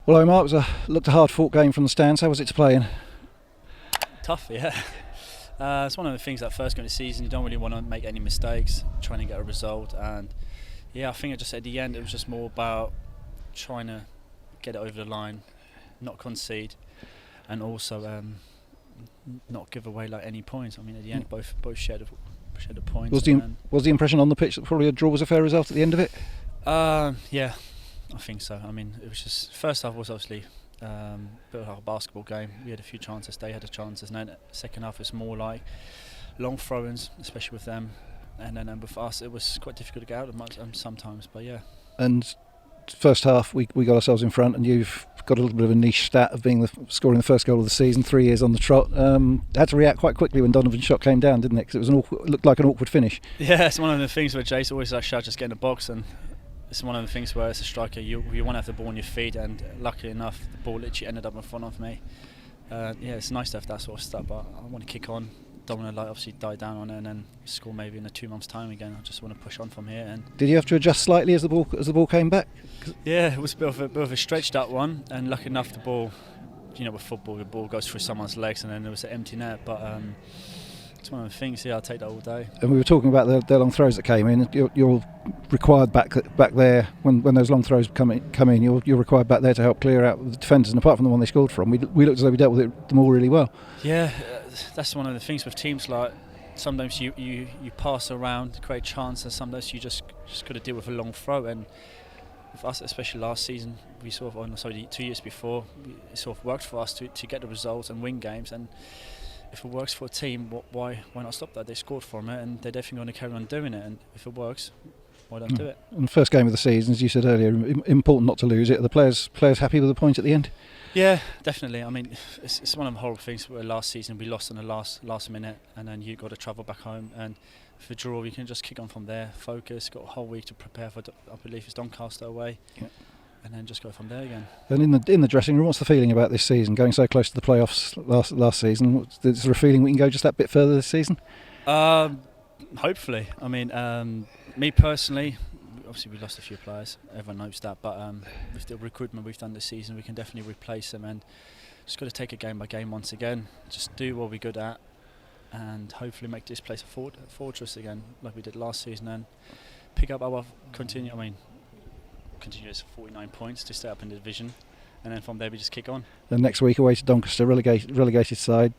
Well, Omar, looked a hard-fought game from the stands. How was it to play in? Tough, yeah. It's one of the things that first game of the season, you don't really want to make any mistakes, trying to get a result. And yeah, I think just at the end, it was just more about trying to get it over the line, not concede, and also not give away any points. I mean, at the end, both shared the points. Was the impression on the pitch that probably a draw was a fair result at the end of it? Yeah, I think so. I mean, it was just first half was obviously a bit like a basketball game. We had a few chances, they had the chances, and then second half was more like long throw-ins, especially with them. And then with us, it was quite difficult to get out of sometimes. But yeah. And first half, we got ourselves in front, and you've got a little bit of a niche stat of scoring the first goal of the season, 3 years on the trot. Had to react quite quickly when Donovan's shot came down, didn't it? Because it looked like an awkward finish. Yeah, it's one of the things where Jace always like shout, just get in the box, and it's one of the things where as a striker you want to have the ball on your feet, and luckily enough the ball literally ended up in front of me. Yeah, it's nice to have that sort of stuff, but I want to kick on. Don't want to obviously die down on it and then score maybe in 2 months' time again. I just want to push on from here. And did you have to adjust slightly as the ball came back? Yeah, it was a bit of a stretch, that one, and lucky enough the ball, with football, the ball goes through someone's legs and then there was an empty net. But it's one of the things. Yeah, I'll take that all day. And we were talking about the long throws that came in. You're required back there when those long throws come in. You're required back there to help clear out the defenders. And apart from the one they scored from, we looked as though we dealt with them all really well. Yeah, that's one of the things with teams. Like sometimes you pass around, create chances. Sometimes you just got to deal with a long throw. And with us, especially last season, we sort of 2 years before, it sort of worked for us to get the results and win games. And if it works for a team, why not stop that? They scored from it, and they're definitely going to carry on doing it. And if it works, why don't do it? And the first game of the season, as you said earlier, important not to lose it. Are the players happy with the point at the end? Yeah, definitely. I mean, it's one of the horrible things where last season we lost in the last minute, and then you got to travel back home. And if a draw, we can just kick on from there. Focus. Got a whole week to prepare for. I believe it's Doncaster away. Yeah. And then just go from there again. And in the dressing room, what's the feeling about this season? Going so close to the playoffs last season, is there a feeling we can go just that bit further this season? Hopefully. I mean, me personally, obviously we lost a few players. Everyone knows that. But with the recruitment we've done this season, we can definitely replace them. And just got to take it game by game once again. Just do what we're good at, and hopefully make this place a fortress again, like we did last season, and pick up our continuous 49 points to stay up in the division, and then from there we just kick on. And next week away to Doncaster, relegated side,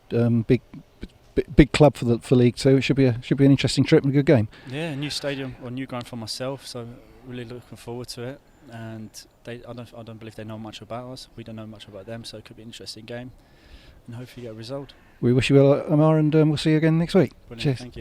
big club for League Two. It should be an interesting trip and a good game. Yeah, new stadium or new ground for myself, so really looking forward to it. And I don't believe they know much about us. We don't know much about them, so it could be an interesting game, and hopefully get a result. We wish you well, Omar, and we'll see you again next week. Brilliant. Cheers. Thank you.